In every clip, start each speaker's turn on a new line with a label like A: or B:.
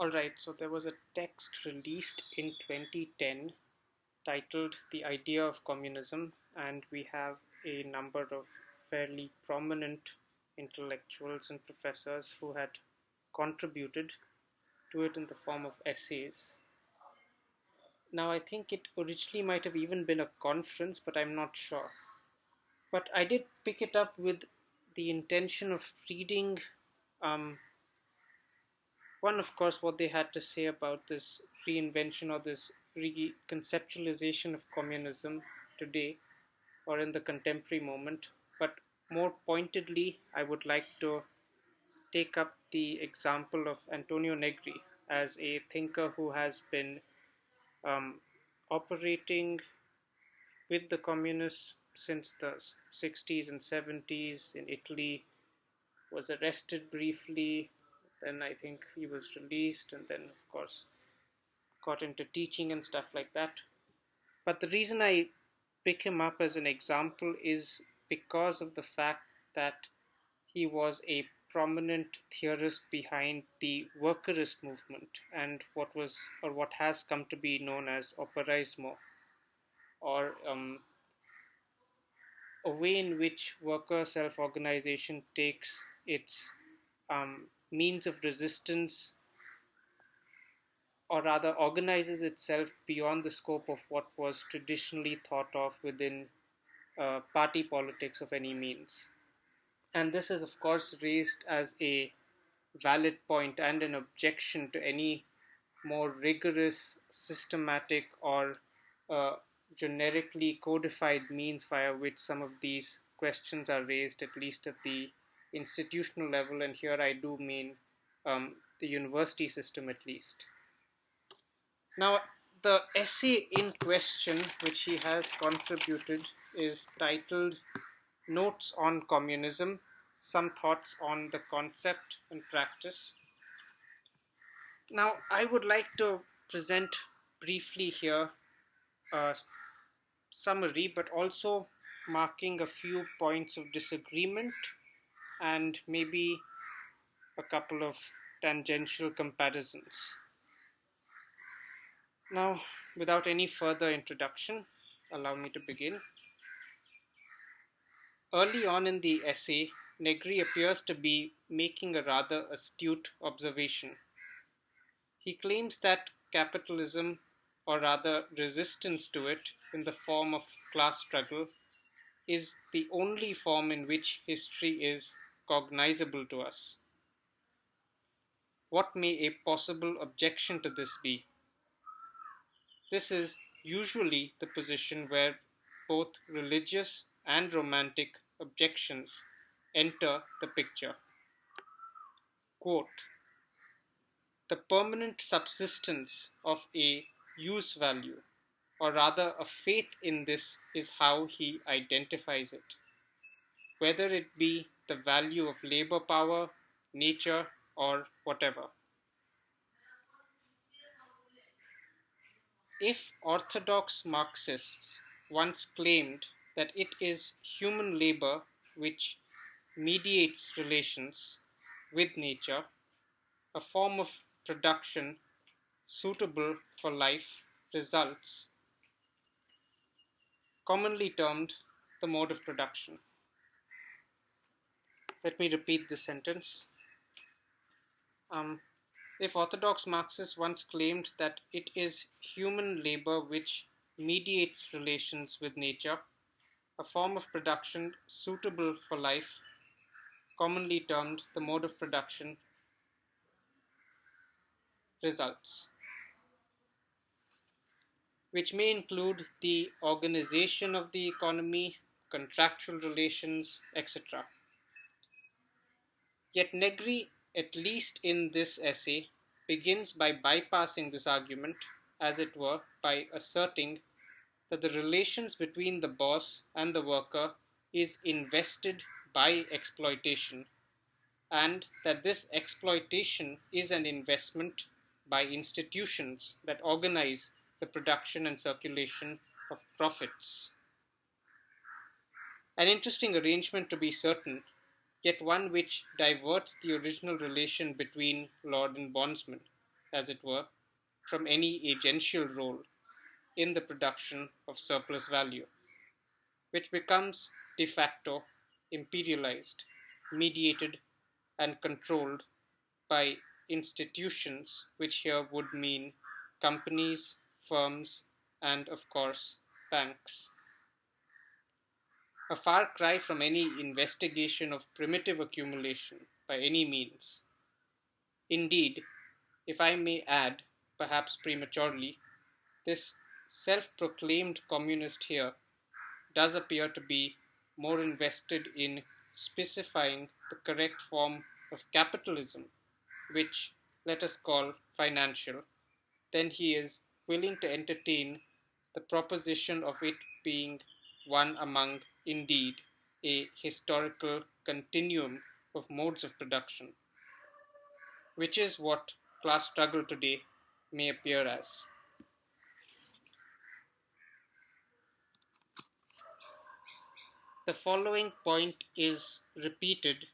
A: Alright, so there was a text released in 2010 titled The Idea of Communism, and we have a number of fairly prominent intellectuals and professors who had contributed to it in the form of essays. Now, I think it originally might have even been a conference, but I'm not sure. But I did pick it up with the intention of reading um, one, of course, what they had to say about this reinvention or this reconceptualization of communism today or in the contemporary moment. But more pointedly, I would like to take up the example of Antonio Negri as a thinker who has been um, operating with the communists since the 60s and 70s in Italy, was arrested briefly, then I think he was released, and then, of course, got into teaching and stuff like that. But the reason I pick him up as an example is because of the fact that he was a prominent theorist behind the workerist movement and what has come to be known as operaismo, or a way in which worker self-organization takes its means of resistance, or rather organizes itself beyond the scope of what was traditionally thought of within party politics of any means. And this is, of course, raised as a valid point and an objection to any more rigorous, systematic, or uh, generically codified means via which some of these questions are raised, at least at the institutional level. And here I do mean the university system, at least. Now, the essay in question, which he has contributed, is titled Notes on Communism, Some Thoughts on the Concept and Practice. Now, I would like to present briefly here a summary, but also marking a few points of disagreement and maybe a couple of tangential comparisons. Now, without any further introduction, allow me to begin. Early on in the essay, Negri appears to be making a rather astute observation. He claims that capitalism, or rather resistance to it in the form of class struggle, is the only form in which history is cognizable to us. What may a possible objection to this be? This is usually the position where both religious and romantic objections enter the picture. Quote, the permanent subsistence of a use value, or rather a faith in this, is how he identifies it. Whether it be the value of labor power, nature, or whatever. If orthodox Marxists once claimed that it is human labor which mediates relations with nature, a form of production suitable for life results, commonly termed the mode of production. Let me repeat this sentence. If orthodox Marxists once claimed that it is human labor which mediates relations with nature, a form of production suitable for life, commonly termed the mode of production, results, which may include the organization of the economy, contractual relations, etc. Yet Negri, at least in this essay, begins by bypassing this argument, as it were, by asserting that the relations between the boss and the worker is invested by exploitation, and that this exploitation is an investment by institutions that organize the production and circulation of profits. An interesting arrangement, to be certain, yet one which diverts the original relation between lord and bondsman. as it were, from any agential role in the production of surplus value, which becomes de facto imperialized, mediated, and controlled by institutions, which here would mean companies, firms, and of course, banks. A far cry from any investigation of primitive accumulation by any means. Indeed, if I may add, perhaps prematurely, this self proclaimed communist here does appear to be more invested in specifying the correct form of capitalism, which let us call financial, than he is willing to entertain the proposition of it being one among, indeed, a historical continuum of modes of production, which is what class struggle today may appear as. The following point is repeated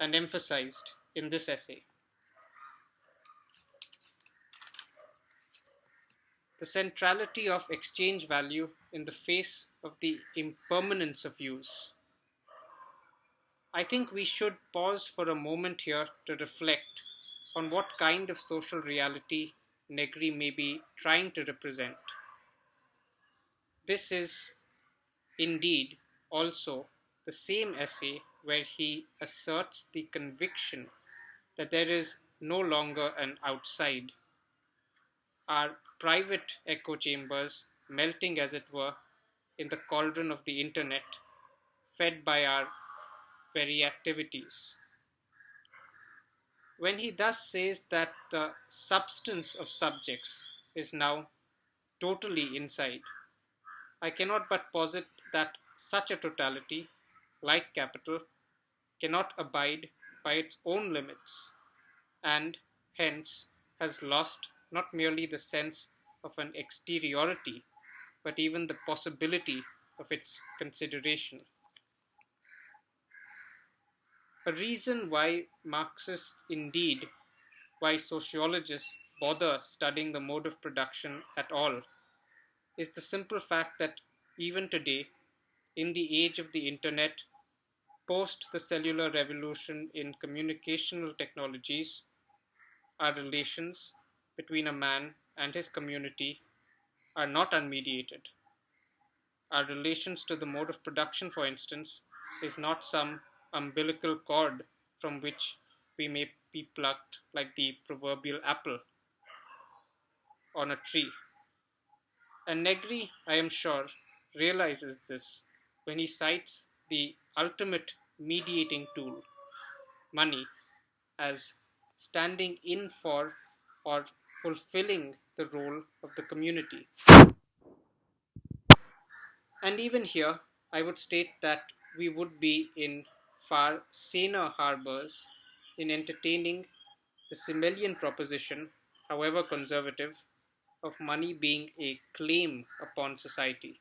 A: and emphasized in this essay. The centrality of exchange value in the face of the impermanence of use. I think we should pause for a moment here to reflect on what kind of social reality Negri may be trying to represent. This is indeed also the same essay where he asserts the conviction that there is no longer an outside, our private echo chambers melting, as it were, in the cauldron of the internet, fed by our very activities. When he thus says that the substance of subjects is now totally inside, I cannot but posit that such a totality, like capital, cannot abide by its own limits, and hence has lost not merely the sense of an exteriority, but even the possibility of its consideration. A reason why Marxists, indeed, why sociologists bother studying the mode of production at all, is the simple fact that even today, in the age of the internet, post the cellular revolution in communicational technologies, our relations between a man and his community are not unmediated. Our relations to the mode of production, for instance, is not some umbilical cord from which we may be plucked like the proverbial apple on a tree. And Negri, I am sure, realizes this when he cites the ultimate mediating tool, money, as standing in for or fulfilling the role of the community. And even here, I would state that we would be in far saner harbors in entertaining the Simmelian proposition, however conservative, of money being a claim upon society.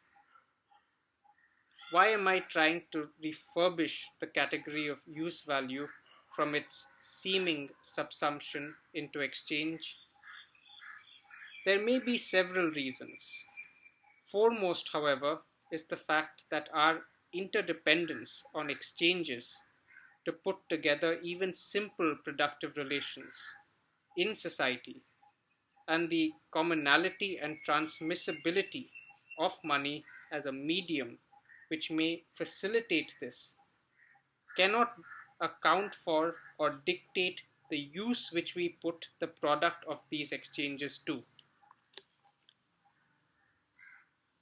A: Why am I trying to refurbish the category of use value from its seeming subsumption into exchange? There may be several reasons. Foremost, however, is the fact that our interdependence on exchanges to put together even simple productive relations in society and the commonality and transmissibility of money as a medium which may facilitate this cannot account for or dictate the use which we put the product of these exchanges to.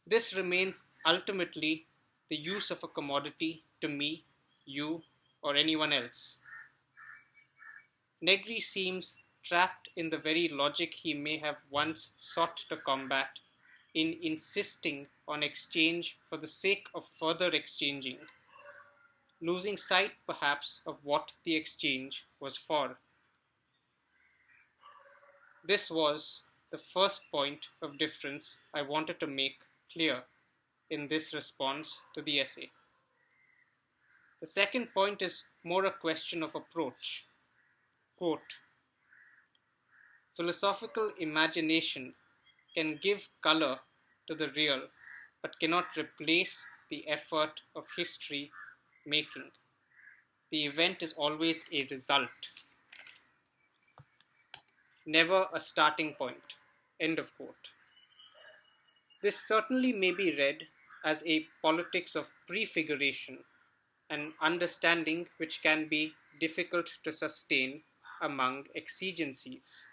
A: This remains ultimately the use of a commodity to me, you, or anyone else. Negri seems trapped in the very logic he may have once sought to combat in insisting on exchange for the sake of further exchanging, losing sight perhaps of what the exchange was for. This was the first point of difference I wanted to make clear in this response to the essay. The second point is more a question of approach. Quote, Philosophical imagination can give color to the real, but cannot replace the effort of history making. The event is always a result, never a starting point. End of quote. This certainly may be read as a politics of prefiguration, an understanding which can be difficult to sustain among exigencies,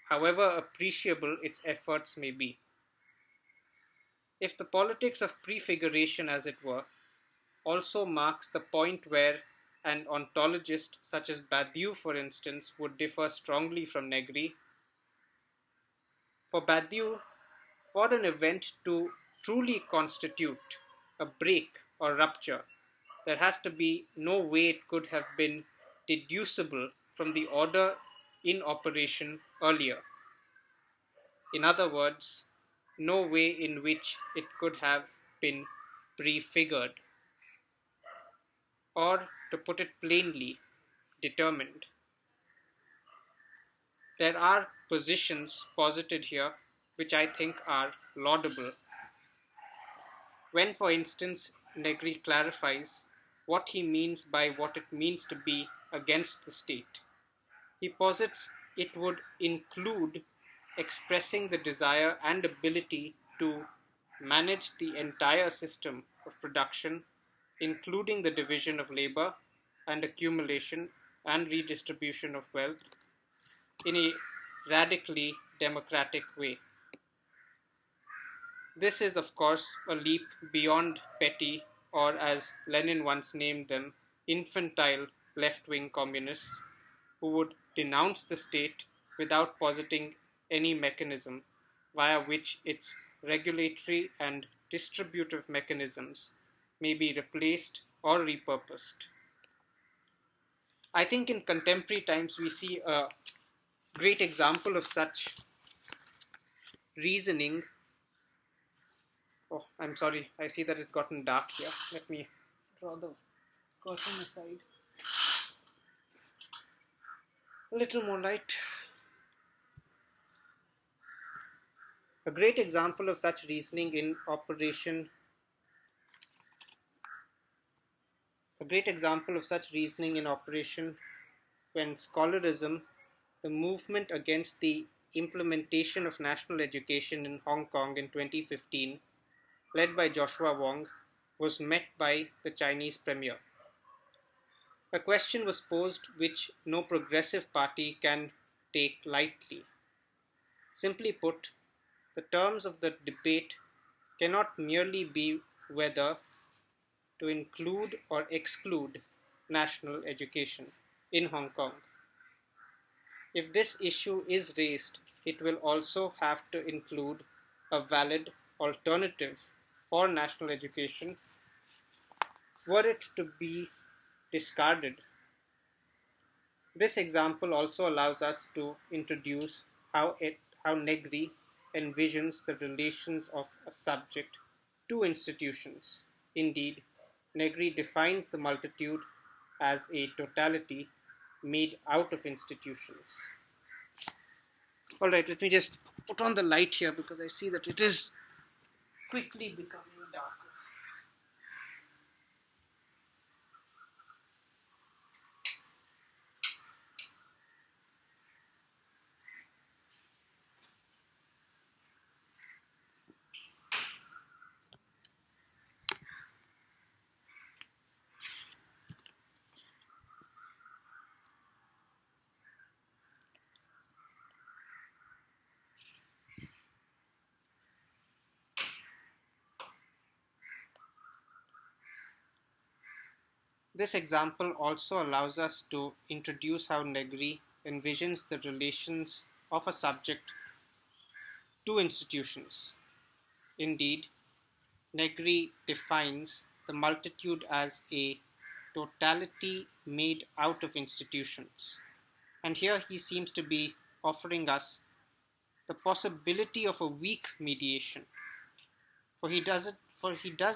A: however appreciable its efforts may be. If the politics of prefiguration, as it were, also marks the point where an ontologist such as Badiou, for instance, would differ strongly from Negri, for Badiou, for an event to truly constitute a break or rupture, there has to be no way it could have been deducible from the order in operation earlier. In other words, no way in which it could have been prefigured, or, to put it plainly, determined. There are positions posited here which I think are laudable. When, for instance, Negri clarifies what he means by what it means to be against the state, he posits it would include expressing the desire and ability to manage the entire system of production, including the division of labor and accumulation and redistribution of wealth, in a radically democratic way. This is, of course, a leap beyond petty, or as Lenin once named them, infantile left wing communists who would denounce the state without positing any mechanism via which its regulatory and distributive mechanisms may be replaced or repurposed. I think in contemporary times we see a great example of such reasoning. Oh, I'm sorry, I see that it's gotten dark here. Let me draw the curtain aside. A little more light. A great example of such reasoning in operation when scholarism, the movement against the implementation of national education in Hong Kong in 2015, led by Joshua Wong, was met by the Chinese premier. A question was posed which no progressive party can take lightly. Simply put, the terms of the debate cannot merely be whether to include or exclude national education in Hong Kong. If this issue is raised, it will also have to include a valid alternative for national education. Were it to be discarded, this example also allows us to introduce how Negri envisions the relations of a subject to institutions. Indeed, Negri defines the multitude as a totality made out of institutions. Alright, let me just put on the light here because I see that it is quickly becoming darker. This example also allows us to introduce how Negri envisions the relations of a subject to institutions. Indeed, Negri defines the multitude as a totality made out of institutions. And here he seems to be offering us the possibility of a weak mediation. For he does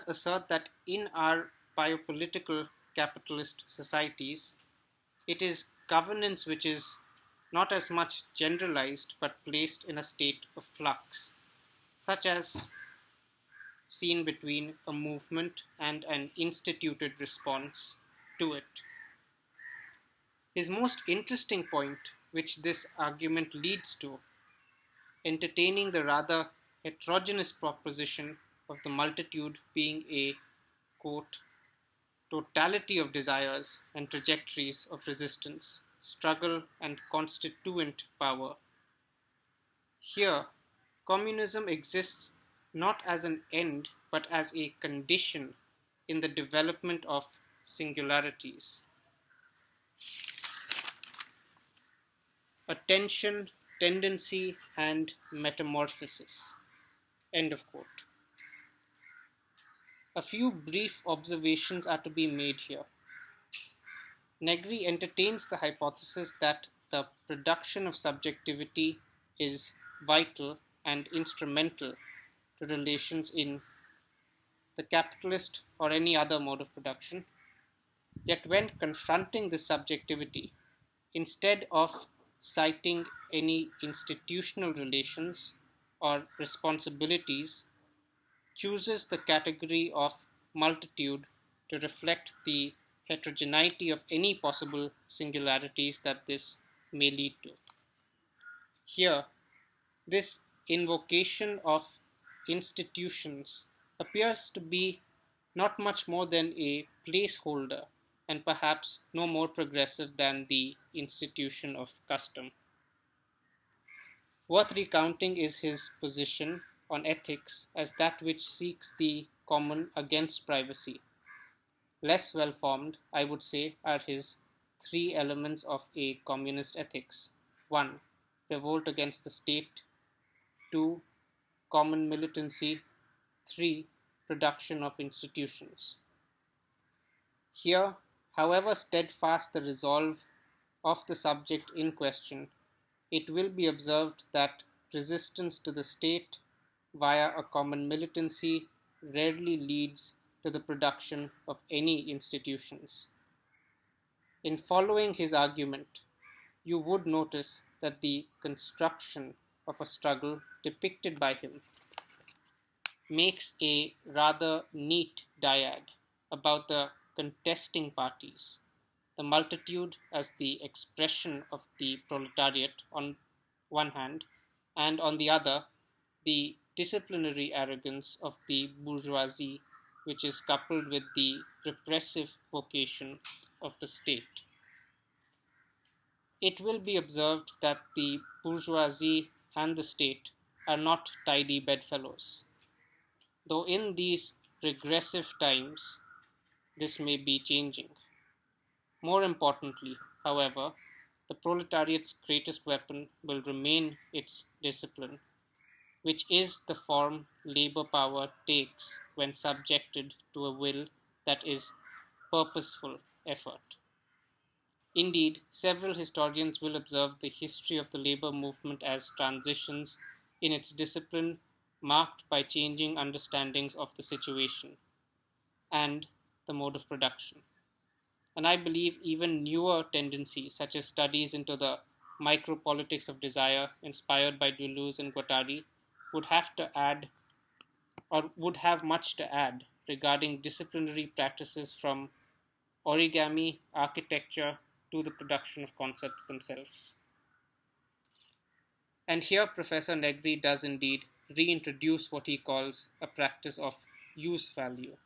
A: assert that in our biopolitical capitalist societies, it is governance which is not as much generalized but placed in a state of flux, such as seen between a movement and an instituted response to it. His most interesting point, which this argument leads to, entertaining the rather heterogeneous proposition of the multitude being a, quote, totality of desires and trajectories of resistance, struggle, and constituent power. Here, communism exists not as an end but as a condition in the development of singularities. A tension, tendency, and metamorphosis. End of quote. A few brief observations are to be made here. Negri entertains the hypothesis that the production of subjectivity is vital and instrumental to relations in the capitalist or any other mode of production. Yet, when confronting this subjectivity, instead of citing any institutional relations or responsibilities, chooses the category of multitude to reflect the heterogeneity of any possible singularities that this may lead to. Here, this invocation of institutions appears to be not much more than a placeholder and perhaps no more progressive than the institution of custom. Worth recounting is his position on ethics as that which seeks the common against privacy. Less well formed, I would say, are his three elements of a communist ethics: 1. Revolt against the state; 2. Common militancy; 3. Production of institutions. Here, however steadfast the resolve of the subject in question, it will be observed that resistance to the state via a common militancy rarely leads to the production of any institutions. In following his argument, you would notice that the construction of a struggle depicted by him makes a rather neat dyad about the contesting parties, the multitude as the expression of the proletariat on one hand, and on the other, the disciplinary arrogance of the bourgeoisie, which is coupled with the repressive vocation of the state. It will be observed that the bourgeoisie and the state are not tidy bedfellows, though in these regressive times this may be changing. More importantly, however, the proletariat's greatest weapon will remain its discipline, which is the form labor power takes when subjected to a will that is purposeful effort. Indeed, several historians will observe the history of the labor movement as transitions in its discipline marked by changing understandings of the situation and the mode of production. And I believe even newer tendencies, such as studies into the micropolitics of desire inspired by Deleuze and Guattari, would have to add or would have much to add regarding disciplinary practices from origami, architecture, to the production of concepts themselves. And here Professor Negri does indeed reintroduce what he calls a practice of use value,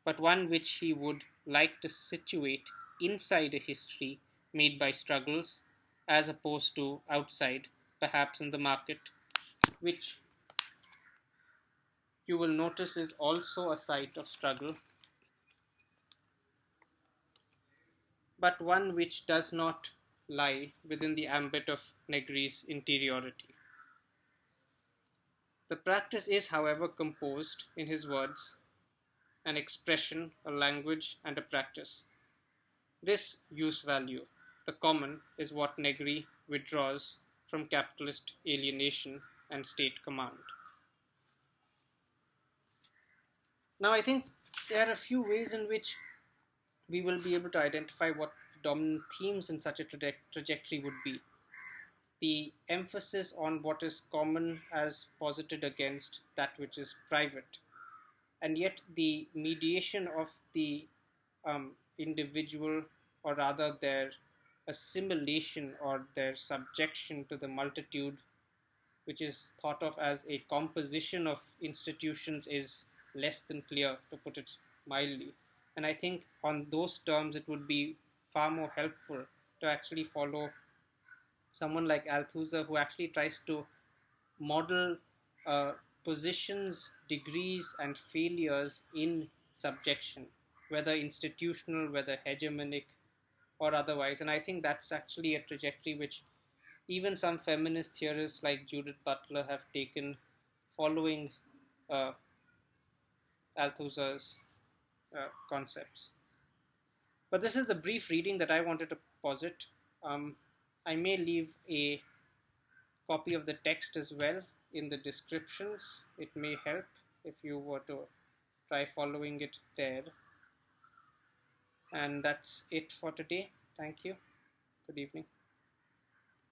A: but one which he would like to situate inside a history made by struggles as opposed to outside, perhaps in the market, which you will notice is also a site of struggle, but one which does not lie within the ambit of Negri's interiority. The practice is, however, composed, in his words, an expression, a language, and a practice. This use value, the common, is what Negri withdraws from capitalist alienation and state command. Now, I think there are a few ways in which we will be able to identify what dominant themes in such a trajectory would be. the emphasis on what is common as posited against that which is private. And yet, the mediation of the individual, or rather their assimilation or their subjection to the multitude, which is thought of as a composition of institutions, is less than clear, to put it mildly. And I think on those terms, it would be far more helpful to actually follow someone like Althusser, who actually tries to model uh, positions, degrees, and failures in subjection, whether institutional, whether hegemonic, or otherwise. And I think that's actually a trajectory which even some feminist theorists like Judith Butler have taken following uh, Althusser's concepts. But this is the brief reading that I wanted to posit. I may leave a copy of the text as well in the descriptions. It may help if you were to try following it there. And that's it for today. Thank you. Good evening.